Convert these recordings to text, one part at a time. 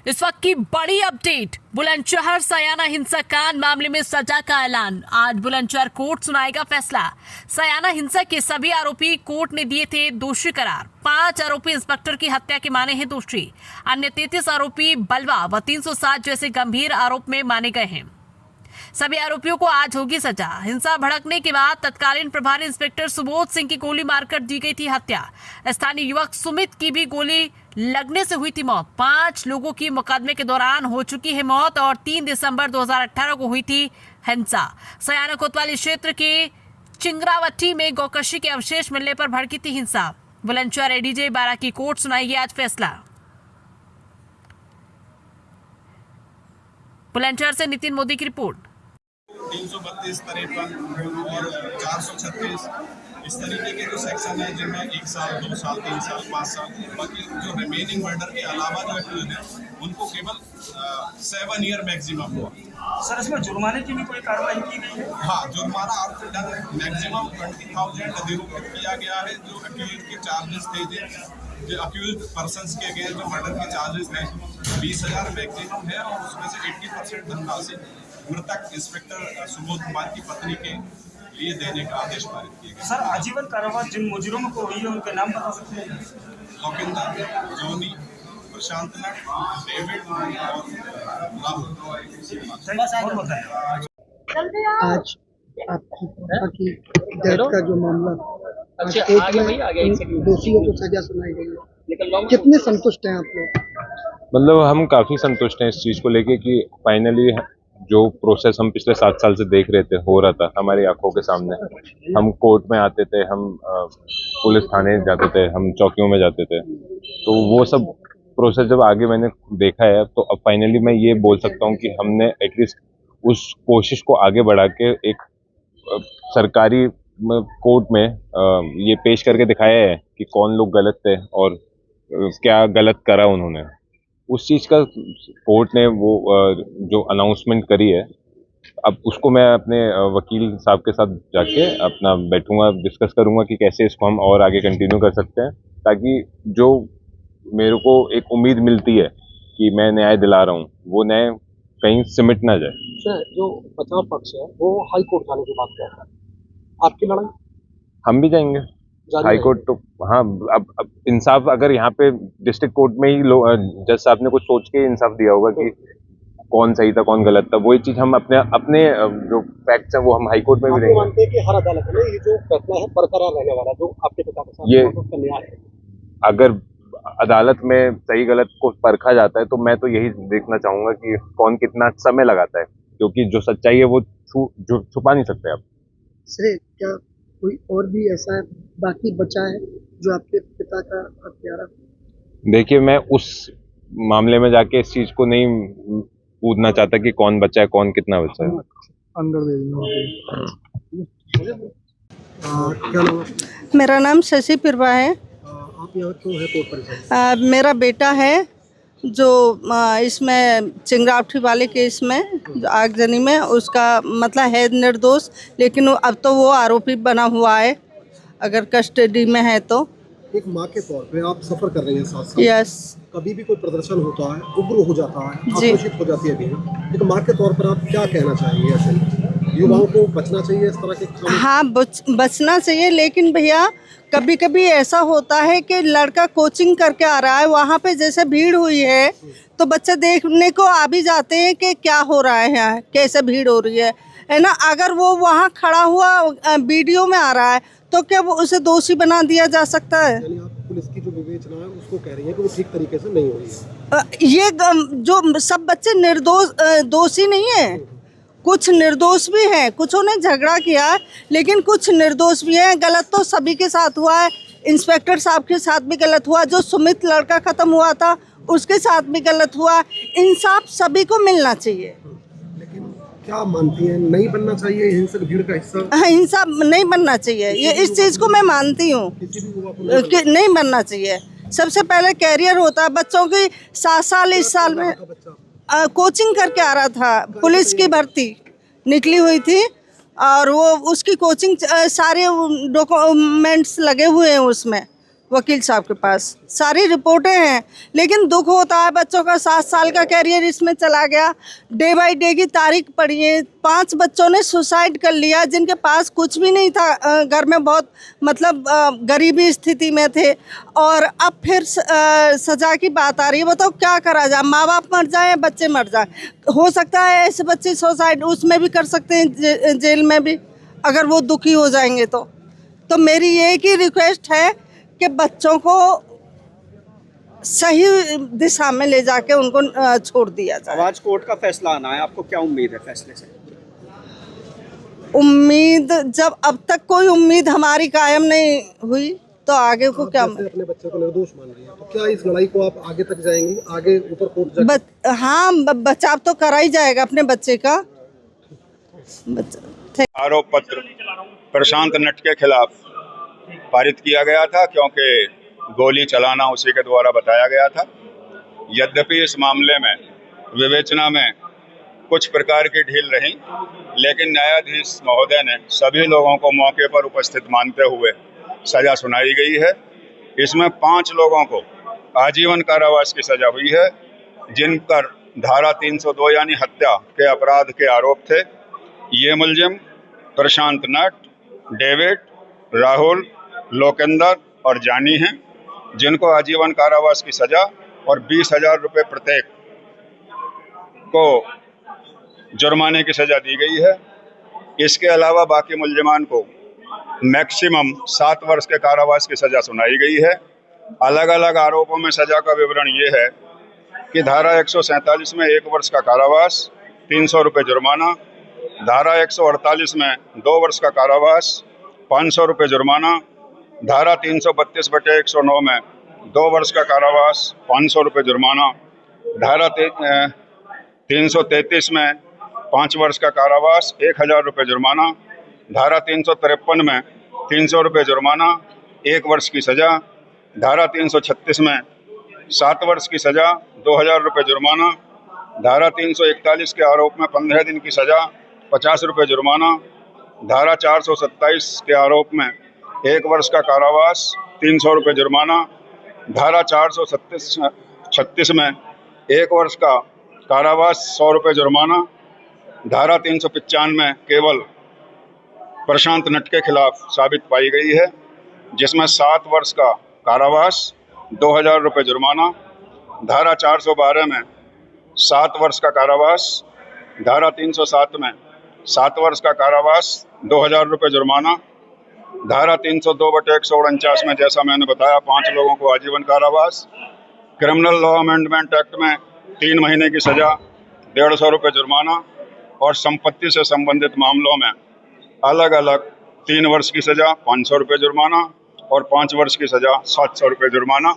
इस वक्त की बड़ी अपडेट, बुलंदशहर सयाना हिंसाकांड मामले में सजा का ऐलान। आज बुलंदशहर कोर्ट सुनाएगा फैसला। सयाना हिंसा के सभी आरोपी कोर्ट ने दिए थे दोषी करार। 5 आरोपी इंस्पेक्टर की हत्या के माने हैं दोषी। अन्य 33 आरोपी बलवा व 307 जैसे गंभीर आरोप में माने गए हैं। सभी आरोपियों को आज होगी सजा। हिंसा भड़कने के बाद तत्कालीन प्रभारी इंस्पेक्टर सुबोध सिंह की गोली मारकर दी गई थी हत्या। स्थानीय युवक सुमित की भी गोली लगने से हुई थी मौत। 5 लोगों की मुकदमे के दौरान हो चुकी है मौत और 3 दिसंबर 2018 को हुई थी हिंसा। सयाना कोतवाली क्षेत्र के चिंगरावटी में गौकशी के अवशेष मिलने पर भड़की थी हिंसा। बुलंदशहर एडीजे 12 की कोर्ट सुनाएगी आज फैसला। बुलंदशहर से नितिन मोदी की रिपोर्ट। 332, 53 और 436 इस तरीके के जो सेक्शन है जिनमें 1 साल, 2 साल, 3 साल, 5 साल, बाकी जो रिमेनिंग मर्डर के अलावा जो एक्यूज है उनको केवल 7 ईयर मैक्सिमम हुआ। सर इसमें जुर्माने की भी कोई कार्रवाई की गई है? हाँ, जुर्माना आफ्टर डन मैक्सिमम 20,000 अधिरोपित किया गया है। जो एक्यूज के चार्जेस थे, जो अक्यूज पर्सन्स के अगेंस्ट जो मर्डर के चार्जेस थे 20,000 मैक्सिमम है और उसमें से 80% धनराशि मृतक इंस्पेक्टर सुबोध कुमार की पत्नी के लिए देने का आदेश पारित किया गया। सर आजीवन कारावास जिन मुजरिमों को हुई है उनके नाम बता सकते हैं? लौकिंदर, जोनी, प्रशांत नट, डेविड और राहुल। और बताएं। आज आपकी पापा की डेथ का जो मामला, आज कोर्ट में दोषियों को सजा सुनाई गई है, कितने संतुष्ट हैं आप लोग? मतलब हम काफ़ी संतुष्ट हैं इस चीज़ को लेके कि फाइनली जो प्रोसेस हम पिछले 7 साल से देख रहे थे हो रहा था हमारी आंखों के सामने। हम कोर्ट में आते थे, हम पुलिस थाने जाते थे, हम चौकियों में जाते थे, तो वो सब प्रोसेस जब आगे मैंने देखा है तो अब फाइनली मैं ये बोल सकता हूँ कि हमने एटलीस्ट उस कोशिश को आगे बढ़ा के एक सरकारी कोर्ट में ये पेश करके दिखाया है कि कौन लोग गलत थे और क्या गलत करा उन्होंने। उस चीज़ का कोर्ट ने वो जो अनाउंसमेंट करी है, अब उसको मैं अपने वकील साहब के साथ जाके अपना बैठूंगा, डिस्कस करूंगा कि कैसे इसको हम और आगे कंटिन्यू कर सकते हैं, ताकि जो मेरे को एक उम्मीद मिलती है कि मैं न्याय दिला रहा हूँ वो न्याय कहीं सिमट ना जाए। सर, जो बचाव पक्ष है वो हाई कोर्ट जाने की बात कर रहा है, आपकी लड़ाई? हम भी जाएंगे हाई कोर्ट। तो हाँ, अब इंसाफ अगर यहाँ पे डिस्ट्रिक्ट कोर्ट में ही जज साहब ने कुछ सोच के इंसाफ दिया होगा कि कौन सही था कौन गलत था, वही चीज हम अपने जो फैक्ट्स हैं वो हम हाई कोर्ट में भी देंगे। मानते हैं कि हर अदालत में ये जो फैसला है बरकरार रहने वाला, जो आपके पिता के साथ ये उसका न्याय है। अगर अदालत में सही गलत को परखा जाता है तो मैं तो यही देखना चाहूंगा कि कौन कितना समय लगाता है, क्योंकि जो सच्चाई है वो छुपा नहीं सकते आप। सर, क्या कोई और भी ऐसा है बाकी बचा है जो आपके पिता का हत्यारा? देखिए, मैं उस मामले में जाके इस चीज को नहीं पूछना चाहता कि कौन बचा है कौन कितना बचा है। अंदर क्या नाम? मेरा नाम शशि पिरवा है। आप यहाँ तो है कोर्ट परिसर? मेरा बेटा है जो इसमें चिंगरावटी वाले केस में आगजनी में उसका मतलब है निर्दोष, लेकिन अब तो वो आरोपी बना हुआ है अगर कस्टडी में है तो। एक माँ के तौर पे आप सफर कर रही हैं 7 साल। यस। कभी भी कोई प्रदर्शन होता है, उग्र हो जाता है, जी। आक्रोशित हो जाती है भी। एक माँ के तौर पर आप क्या कहना चाहेंगे? ऐसे युवाओं को बचना चाहिए इस तरह के? हाँ, बचना चाहिए, लेकिन भैया कभी कभी ऐसा होता है कि लड़का कोचिंग करके आ रहा है, वहाँ पे जैसे भीड़ हुई है तो बच्चे देखने को आ भी जाते हैं कि क्या हो रहा है यहाँ, कैसे भीड़ हो रही है ना। अगर वो वहाँ खड़ा हुआ वीडियो में आ रहा है तो क्या वो उसे दोषी बना दिया जा सकता है? यानी आप पुलिस की जो विवेचना है उसको कह रही हैं कि वो ठीक तरीके से नहीं हो रही है। ये जो सब बच्चे निर्दोष दोषी नहीं है, कुछ निर्दोष भी हैं, कुछों ने झगड़ा किया लेकिन कुछ निर्दोष भी हैं। गलत तो सभी के साथ हुआ है, इंस्पेक्टर साहब के साथ भी गलत हुआ, जो सुमित लड़का खत्म हुआ था उसके साथ भी गलत हुआ। इंसाफ सभी को मिलना चाहिए। लेकिन क्या मानती हैं, नहीं बनना चाहिए हिंसक भीड़ का हिस्सा? इंसाफ नहीं बनना चाहिए, ये इस चीज़ को मैं मानती हूँ कि नहीं बनना चाहिए। सबसे पहले कैरियर होता है बच्चों की। 7 साल इस साल में कोचिंग करके आ रहा था, पुलिस की भर्ती निकली हुई थी और वो उसकी कोचिंग सारे डॉक्यूमेंट्स लगे हुए हैं उसमें, वकील साहब के पास, सारी रिपोर्टें हैं। लेकिन दुख होता है, बच्चों का 7 साल का कैरियर इसमें चला गया। डे बाय डे की तारीख पढ़िए, 5 बच्चों ने सुसाइड कर लिया जिनके पास कुछ भी नहीं था, घर में बहुत मतलब गरीबी स्थिति में थे। और अब फिर सजा की बात आ रही है। बताओ क्या करा जाए, माँ बाप मर जाए, बच्चे मर जाए। हो सकता है ऐसे बच्चे सुसाइड उसमें भी कर सकते हैं, जेल में भी, अगर वो दुखी हो जाएंगे तो मेरी एक ही रिक्वेस्ट है कि बच्चों को सही दिशा में ले जाके उनको छोड़ दिया जाए। आज कोर्ट का फैसला आना है, आपको क्या उम्मीद है फैसले से? उम्मीद, जब अब तक कोई उम्मीद हमारी कायम नहीं हुई तो आगे को क्या। अपने बच्चे को निर्दोष मान रही है, तो क्या इस लड़ाई को आप आगे तक जाएंगी, आगे ऊपर कोर्ट हाँ, बचाव तो करा ही जाएगा अपने बच्चे का। आरोप पत्र प्रशांत नट के खिलाफ पारित किया गया था, क्योंकि गोली चलाना उसी के द्वारा बताया गया था। यद्यपि इस मामले में विवेचना में कुछ प्रकार की ढील रही, लेकिन न्यायाधीश महोदय ने सभी लोगों को मौके पर उपस्थित मानते हुए सजा सुनाई गई है। इसमें 5 लोगों को आजीवन कारावास की सजा हुई है, जिन पर धारा 302 यानी हत्या के अपराध के आरोप थे। ये मुलजिम प्रशांत नट, डेविड, राहुल, लोकेंदर और जानी हैं, जिनको आजीवन कारावास की सजा और 20,000 रुपये प्रत्येक को जुर्माने की सजा दी गई है। इसके अलावा बाकी मुलजिमान को मैक्सिमम 7 वर्ष के कारावास की सजा सुनाई गई है। अलग अलग आरोपों में सजा का विवरण ये है कि धारा 147 में 1 वर्ष का कारावास, 300 रुपये जुर्माना। धारा 148 में 2 वर्ष का कारावास, 500 रुपये जुर्माना। धारा 332/109 में 2 वर्ष का कारावास, 500 रुपये जुर्माना। धारा 333 में 5 वर्ष का कारावास, 1,000 रुपये जुर्माना। धारा 353 में 300 रुपये जुर्माना, 1 वर्ष की सजा। धारा 336 में 7 वर्ष की सजा, 2,000 रुपये जुर्माना। धारा 341 के आरोप में 15 दिन की सजा, 50 रुपये जुर्माना। धारा 427 के आरोप में 1 वर्ष का कारावास, 300 रुपये जुर्माना। धारा 436 में 1 वर्ष का कारावास, 100 रुपये जुर्माना। धारा 395 में केवल प्रशांत नट के खिलाफ साबित पाई गई है, जिसमें 7 वर्ष का कारावास, 2,000 रुपये जुर्माना। धारा 412 में 7 वर्ष का कारावास। धारा 307 में 7 वर्ष का कारावास, 2,000 रुपये जुर्माना। धारा 302/149 में जैसा मैंने बताया 5 लोगों को आजीवन कारावास। क्रिमिनल लॉ अमेंडमेंट एक्ट में 3 महीने की सजा, 150 रुपये जुर्माना। और संपत्ति से संबंधित मामलों में अलग अलग 3 वर्ष की सजा, 500 रुपये जुर्माना और 5 वर्ष की सजा, 700 रुपये जुर्माना।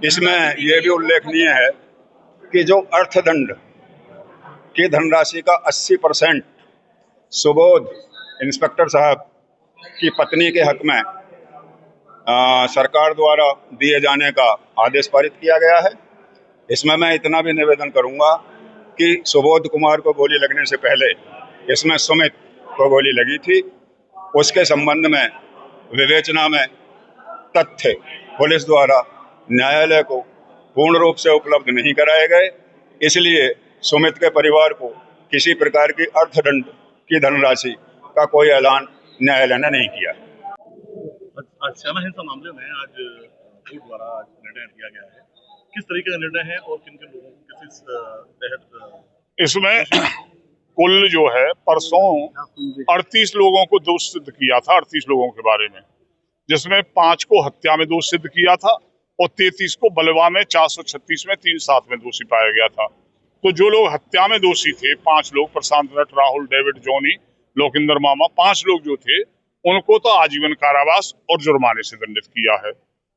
इसमें यह भी उल्लेखनीय है कि जो अर्थदंड की धनराशि का 80% सुबोध इंस्पेक्टर साहब की पत्नी के हक में सरकार द्वारा दिए जाने का आदेश पारित किया गया है। इसमें मैं इतना भी निवेदन करूंगा कि सुबोध कुमार को गोली लगने से पहले इसमें सुमित को गोली लगी थी। उसके संबंध में विवेचना में तथ्य पुलिस द्वारा न्यायालय को पूर्ण रूप से उपलब्ध नहीं कराए गए, इसलिए सुमित के परिवार को किसी प्रकार की अर्थदंड की धनराशि का कोई ऐलान न्यायालय ने नहीं किया। सयाना हिंसा मामले में आज कोर्ट द्वारा निर्णय दिया गया है, किस तरीके का निर्णय है और किन किन लोगों को किस तहत? इसमें कुल जो है परसों 38 लोगों को दोष सिद्ध किया था, 38 लोगों के बारे में, जिसमें 5 को हत्या में दोष सिद्ध किया था और 33 को बलवा में 436 में 3/7 में दोषी पाया गया था। तो जो लोग हत्या में दोषी थे 5 लोग, प्रशांत नट, राहुल, डेविड, जॉनी, लोकेंदर मामा, 5 लोग जो थे उनको तो आजीवन कारावास और जुर्माने से दंडित किया है।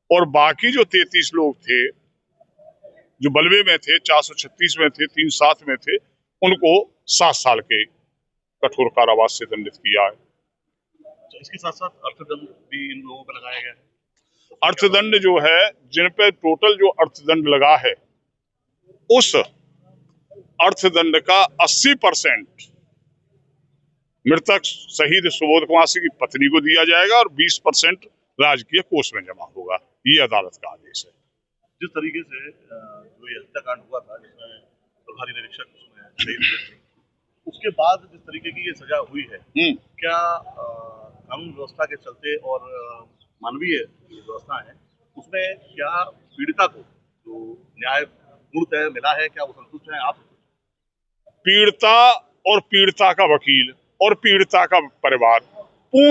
और बाकी जो 33 लोग थे जो बलवे में थे, 436 में थे, 3/7 में थे, उनको 7 साल के कठोर कारावास से दंडित किया है। तो इसके साथ साथ अर्थदंड भी इन लोगों पर लगाया गया है। अर्थदंड जो है, जिन पे टोटल जो अर्थदंड लगा है, उस अर्थदंड का 80% मृतक शहीद सुबोध कुमार सिंह की पत्नी को दिया जाएगा और 20% राजकीय कोष में जमा होगा। ये अदालत का आदेश है। जिस तरीके से जो ये हत्याकांड हुआ था जिसमें प्रभारी निरीक्षक उसमें शहीद हुए थे, उसके बाद जिस तरीके की ये सजा हुई है, क्या कानून व्यवस्था के चलते और मानवीय व्यवस्था है उसमें क्या पीड़िता को जो न्याय पूर्णतः मिला है, क्या वो संतुष्ट हैं आप? पीड़िता और पीड़िता का वकील और पीड़िता का परिवार पूर्ण